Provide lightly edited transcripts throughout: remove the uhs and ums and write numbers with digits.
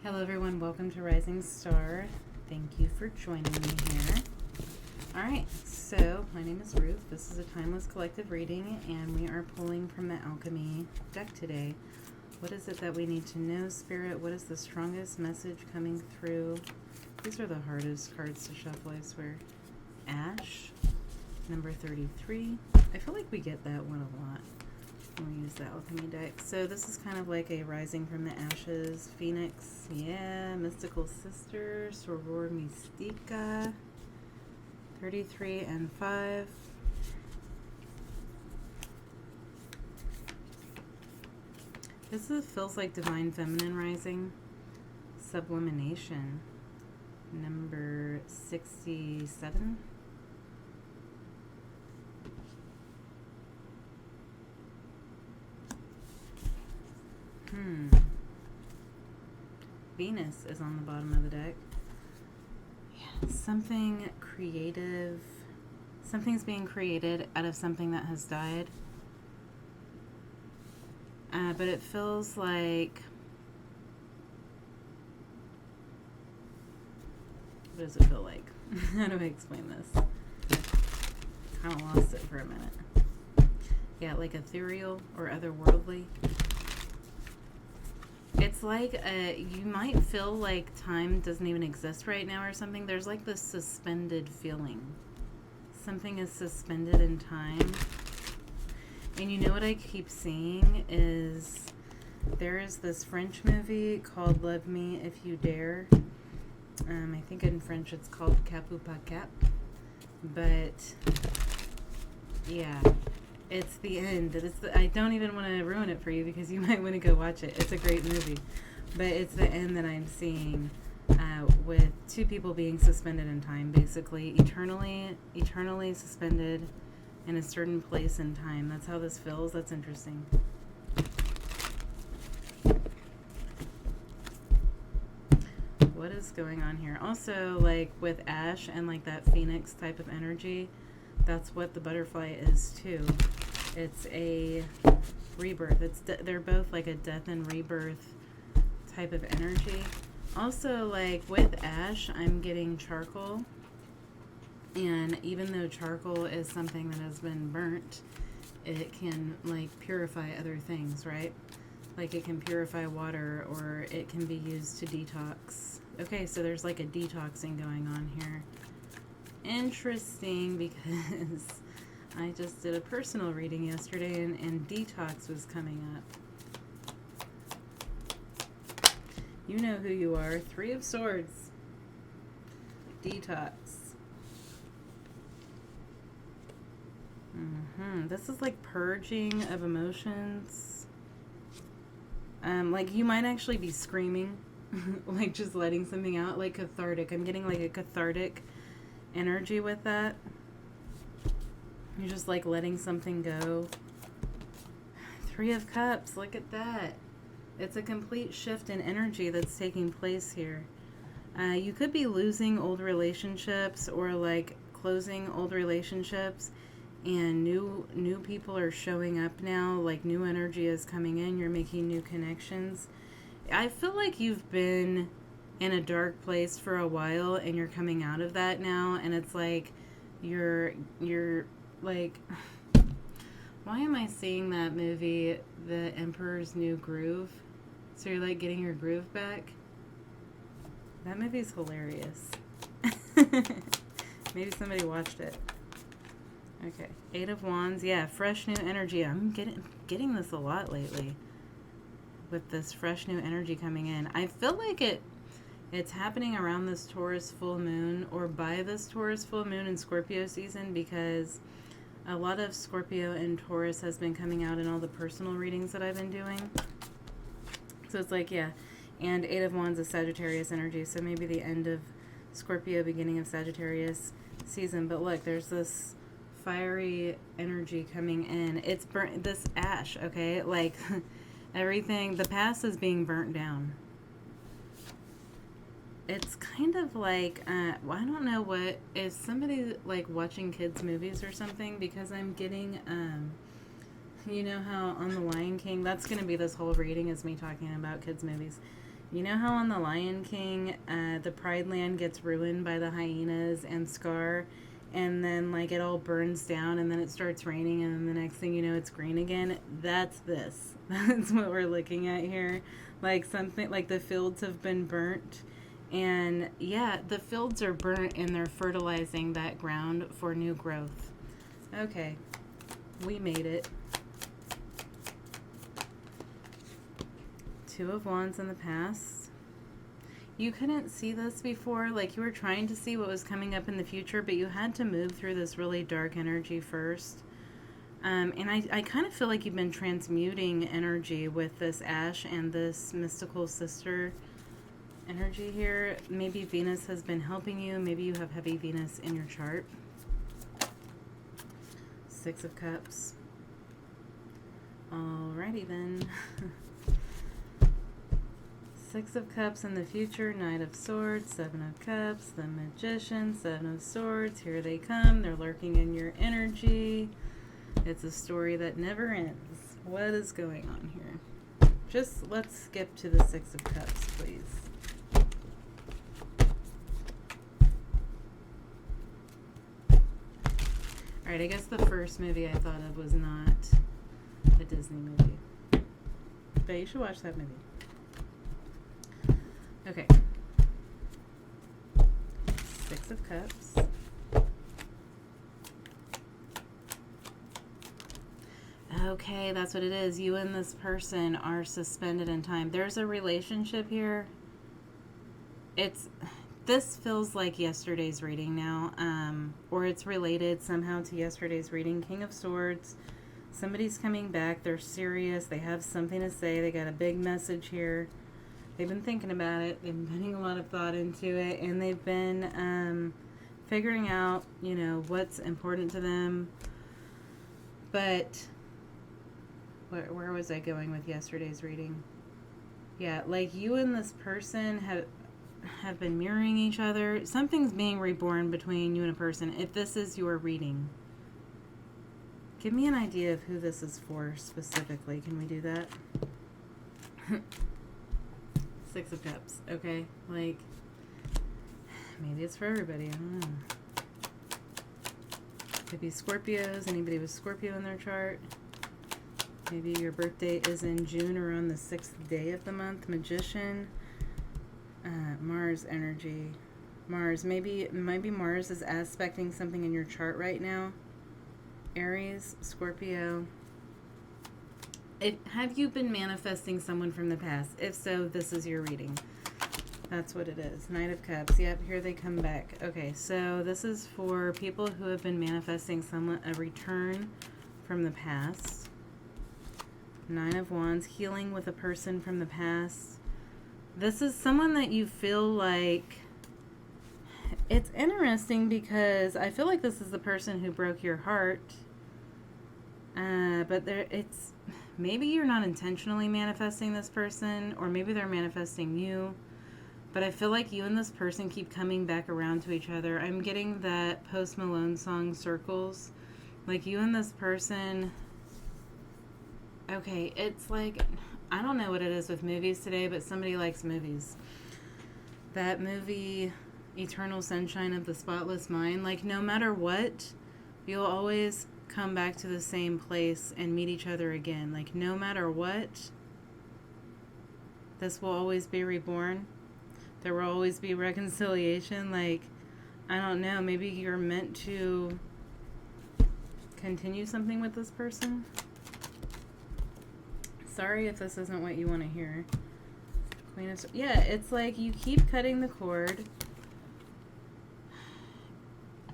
Hello everyone, welcome to Rising Star. Thank you for joining me here. Alright, so my name is Ruth. This is a timeless collective reading and we are pulling from the Alchemy deck today. What is it that we need to know, Spirit? What is the strongest message coming through? These are the hardest cards to shuffle, I swear. Ash, number 33. I feel like we get that one a lot when we use the Alchemy deck. So this is kind of like a rising from the ashes, Phoenix, yeah, mystical sister, soror mystica, 33 and 5. Feels like divine feminine rising, sublimation, number 67. Venus is on the bottom of the deck. Yeah, something creative. Something's being created out of something that has died. But it feels like... What does it feel like? How do I explain this? Kind of lost it for a minute. Yeah, like ethereal or otherworldly. It's like you might feel like time doesn't even exist right now or something. There's like this suspended feeling. Something is suspended in time. And you know what I keep seeing is there is this French movie called Love Me If You Dare. I think in French it's called Cap ou pas cap. But yeah. It's the end. I don't even want to ruin it for you because you might want to go watch it. It's a great movie. But it's the end that I'm seeing with two people being suspended in time, basically. Eternally suspended in a certain place in time. That's how this feels. That's interesting. What is going on here? Also, like with Ash and like that Phoenix type of energy, that's what the butterfly is too. It's a rebirth. They're both like a death and rebirth type of energy. Also, like with Ash, I'm getting charcoal. And even though charcoal is something that has been burnt, it can like purify other things, right? Like it can purify water or it can be used to detox. Okay, so there's like a detoxing going on here. Interesting, because I just did a personal reading yesterday and detox was coming up. You know who you are. 3 of Swords. Detox. This is like purging of emotions. Like you might actually be screaming, like just letting something out, like cathartic. I'm getting like a cathartic energy with that. You're just like letting something go. 3 of Cups, look at that. It's a complete shift in energy that's taking place here. You could be losing old relationships or like closing old relationships, and new people are showing up now. Like new energy is coming in. You're making new connections. I feel like you've been in a dark place for a while and you're coming out of that now, and it's like you're like, why am I seeing that movie, The Emperor's New Groove? So you're like getting your groove back? That movie's hilarious. Maybe somebody watched it. Okay, 8 of Wands. Yeah, fresh new energy. I'm getting this a lot lately with this fresh new energy coming in. I feel like it's happening around this Taurus full moon or by this Taurus full moon in Scorpio season, because a lot of Scorpio and Taurus has been coming out in all the personal readings that I've been doing. So it's like, yeah. And 8 of Wands is Sagittarius energy. So maybe the end of Scorpio, beginning of Sagittarius season. But look, there's this fiery energy coming in. It's burnt, this ash, okay? Like everything, the past is being burnt down. It's kind of like, well, I don't know what, is somebody like watching kids movies or something? Because I'm getting, you know how on The Lion King, that's going to be this whole reading is me talking about kids movies. You know how on The Lion King, the Pride Land gets ruined by the hyenas and Scar, and then like it all burns down, and then it starts raining, and then the next thing you know, it's green again? That's this. That's what we're looking at here. Like something like the fields have been burnt, and yeah, the fields are burnt, and they're fertilizing that ground for new growth. Okay, we made it. Two of Wands in the past. You couldn't see this before, like you were trying to see what was coming up in the future, but you had to move through this really dark energy first. And I kind of feel like you've been transmuting energy with this ash and this mystical sister energy here. Maybe Venus has been helping you. Maybe you have heavy Venus in your chart. Six of Cups. Alrighty then. Six of Cups in the future, Knight of Swords, Seven of Cups, the Magician, Seven of Swords. Here they come. They're lurking in your energy. It's a story that never ends. What is going on here? Just let's skip to the Six of Cups, please. Alright, I guess the first movie I thought of was not a Disney movie. But you should watch that movie. Okay. Six of Cups. Okay, that's what it is. You and this person are suspended in time. There's a relationship here. This feels like yesterday's reading now, or it's related somehow to yesterday's reading. King of Swords. Somebody's coming back. They're serious. They have something to say. They got a big message here. They've been thinking about it. They've been putting a lot of thought into it, and they've been figuring out, you know, what's important to them. But where was I going with yesterday's reading? Yeah, like you and this person have been mirroring each other. Something's being reborn between you and a person. If this is your reading, give me an idea of who this is for specifically. Can we do that? Six of Cups. Okay, like maybe it's for everybody. I don't know. Could be Scorpios. Anybody with Scorpio in their chart. Maybe your birthday is in June or on the 6th day of the month. Magician. Mars energy. Mars. Maybe Mars is aspecting something in your chart right now. Aries, Scorpio. Have you been manifesting someone from the past? If so, this is your reading. That's what it is. Knight of Cups. Yep, here they come back. Okay, so this is for people who have been manifesting someone, a return from the past. Nine of Wands. Healing with a person from the past. This is someone that you feel like... It's interesting because I feel like this is the person who broke your heart. But maybe you're not intentionally manifesting this person, or maybe they're manifesting you. But I feel like you and this person keep coming back around to each other. I'm getting that Post Malone song, Circles. Like you and this person... Okay, it's like... I don't know what it is with movies today, but somebody likes movies. That movie, Eternal Sunshine of the Spotless Mind, like no matter what, you'll always come back to the same place and meet each other again. Like no matter what, this will always be reborn. There will always be reconciliation. Like, I don't know, maybe you're meant to continue something with this person. Sorry if this isn't what you want to hear. Queen of... Yeah, it's like you keep cutting the cord.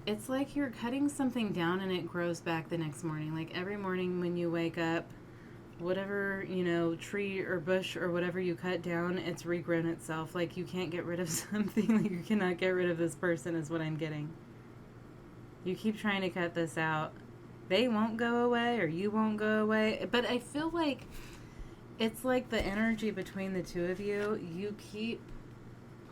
It's like you're cutting something down and it grows back the next morning. Like every morning when you wake up, whatever, you know, tree or bush or whatever you cut down, it's regrown itself. Like you can't get rid of something. Like you cannot get rid of this person is what I'm getting. You keep trying to cut this out. They won't go away or you won't go away. But I feel like it's like the energy between the two of you. You keep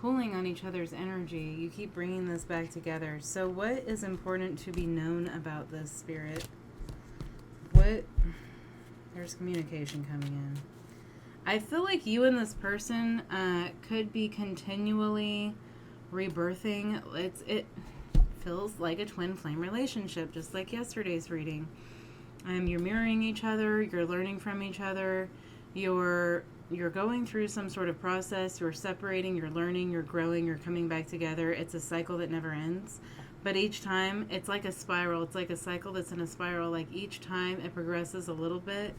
pulling on each other's energy. You keep bringing this back together. So what is important to be known about this, Spirit? There's communication coming in. I feel like you and this person could be continually rebirthing. It feels like a twin flame relationship, just like yesterday's reading. You're mirroring each other. You're learning from each other. You're going through some sort of process. You're separating. You're learning. You're growing. You're coming back together. It's a cycle that never ends. But each time, it's like a spiral. It's like a cycle that's in a spiral. Like each time, it progresses a little bit.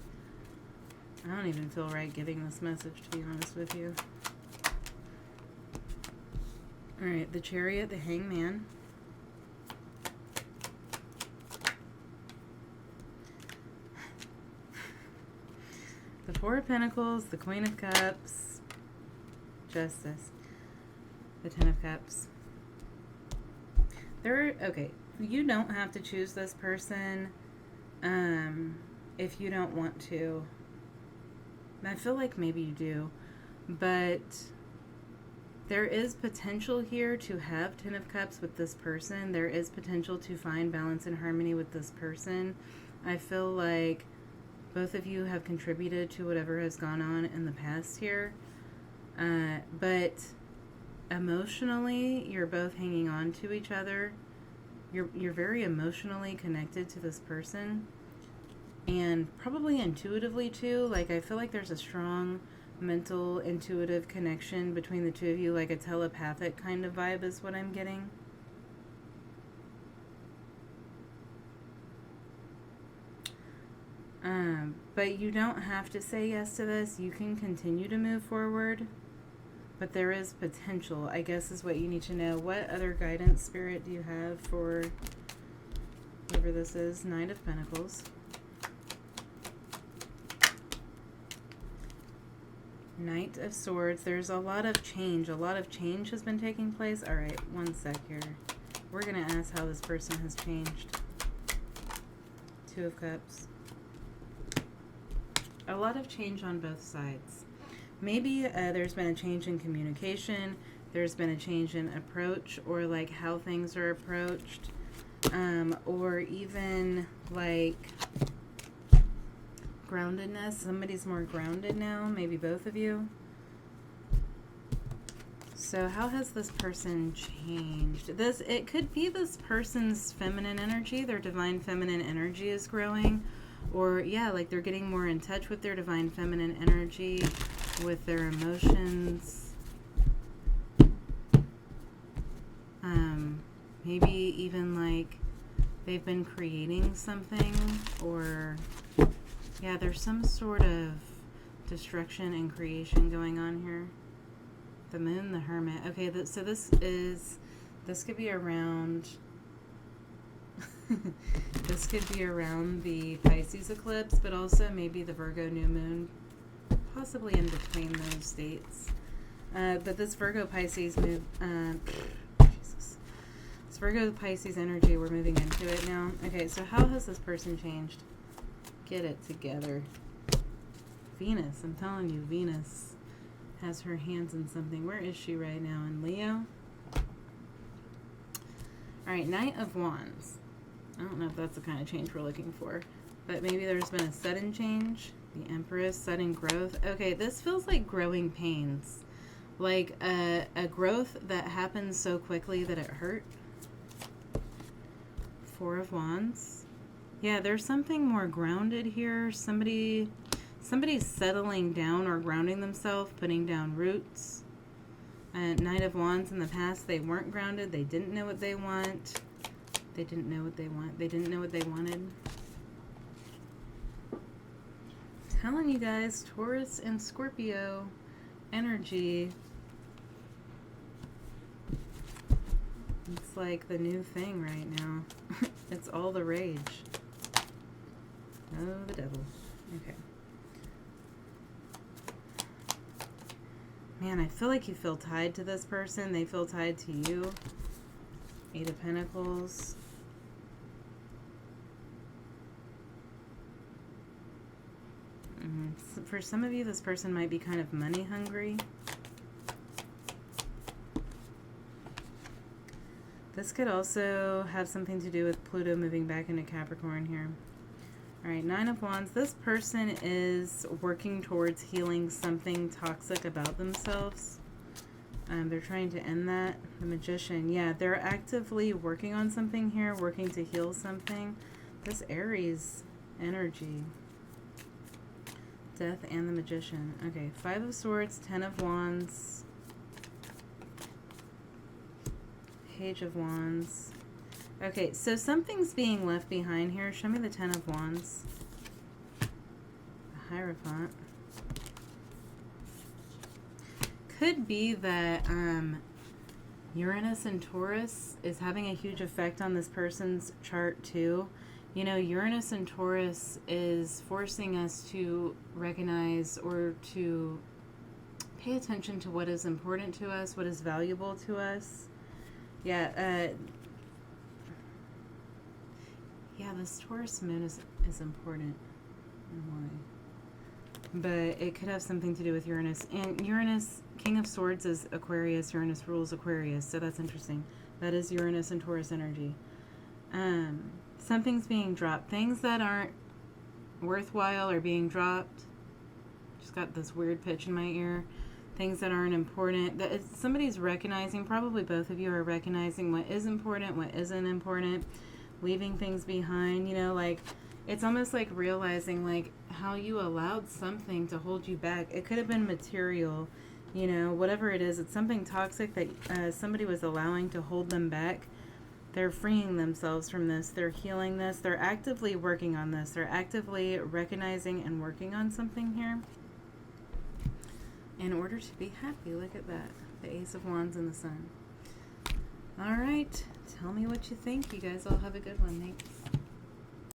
I don't even feel right giving this message, to be honest with you. All right, the Chariot, the Hangman. The Four of Pentacles, the Queen of Cups, Justice, the Ten of Cups. Okay, you don't have to choose this person if you don't want to. I feel like maybe you do, but there is potential here to have Ten of Cups with this person. There is potential to find balance and harmony with this person. I feel like both of you have contributed to whatever has gone on in the past here, but emotionally, you're both hanging on to each other. You're very emotionally connected to this person. And probably intuitively too. Like, I feel like there's a strong mental, intuitive connection between the two of you. Like a telepathic kind of vibe is what I'm getting. But you don't have to say yes to this. You can continue to move forward. But there is potential, I guess, is what you need to know. What other guidance, Spirit, do you have for whoever this is? Knight of Pentacles. Knight of Swords. There's a lot of change. A lot of change has been taking place. All right, one sec here. We're going to ask how this person has changed. Two of Cups. A lot of change on both sides. Maybe there's been a change in communication. There's been a change in approach, or like how things are approached. Or even like groundedness. Somebody's more grounded now. Maybe both of you. So how has this person changed? It could be this person's feminine energy. Their divine feminine energy is growing. Or, yeah, like they're getting more in touch with their divine feminine energy, with their emotions. Maybe even like they've been creating something, or, yeah, there's some sort of destruction and creation going on here. The Moon, the Hermit. Okay, so this could be around... this could be around the Pisces eclipse, but also maybe the Virgo new moon, possibly in between those dates. But this Virgo Pisces move, Jesus, this Virgo Pisces energy, we're moving into it now. Okay, so how has this person changed? Get it together. Venus, I'm telling you, Venus has her hands in something. Where is she right now? In Leo? All right, Knight of Wands. I don't know if that's the kind of change we're looking for, but maybe there's been a sudden change. The Empress, sudden growth. Okay, this feels like growing pains. Like a growth that happens so quickly that it hurt. Four of Wands. Yeah, there's something more grounded here. Somebody's settling down or grounding themselves, putting down roots. Knight of Wands, in the past, they weren't grounded. They didn't know what they want. They didn't know what they want. They didn't know what they wanted. Telling you guys, Taurus and Scorpio energy. It's like the new thing right now. It's all the rage. Oh, the devil. Okay. Man, I feel like you feel tied to this person. They feel tied to you. Eight of Pentacles. For some of you, this person might be kind of money hungry. This could also have something to do with Pluto moving back into Capricorn here. All right, Nine of Wands. This person is working towards healing something toxic about themselves. They're trying to end that. The Magician. Yeah, they're actively working on something here, working to heal something. This Aries energy. Death and the Magician. Okay, Five of Swords, Ten of Wands, Page of Wands. Okay, so something's being left behind here. Show me the Ten of Wands. The Hierophant. Could be that Uranus and Taurus is having a huge effect on this person's chart too. You know, Uranus and Taurus is forcing us to recognize or to pay attention to what is important to us, what is valuable to us. Yeah, yeah, this Taurus moon is important. And why? But it could have something to do with Uranus. And Uranus, King of Swords is Aquarius. Uranus rules Aquarius, so that's interesting. That is Uranus and Taurus energy. Something's being dropped. Things that aren't worthwhile are being dropped. Just got this weird pitch in my ear. Things that aren't important. Somebody's recognizing, probably both of you are recognizing what is important, what isn't important, leaving things behind. You know, like, it's almost like realizing, like, how you allowed something to hold you back. It could have been material, you know, whatever it is. It's something toxic that somebody was allowing to hold them back. They're freeing themselves from this. They're healing this. They're actively working on this. They're actively recognizing and working on something here in order to be happy. Look at that. The Ace of Wands and the Sun. All right. Tell me what you think. You guys all have a good one. Thanks.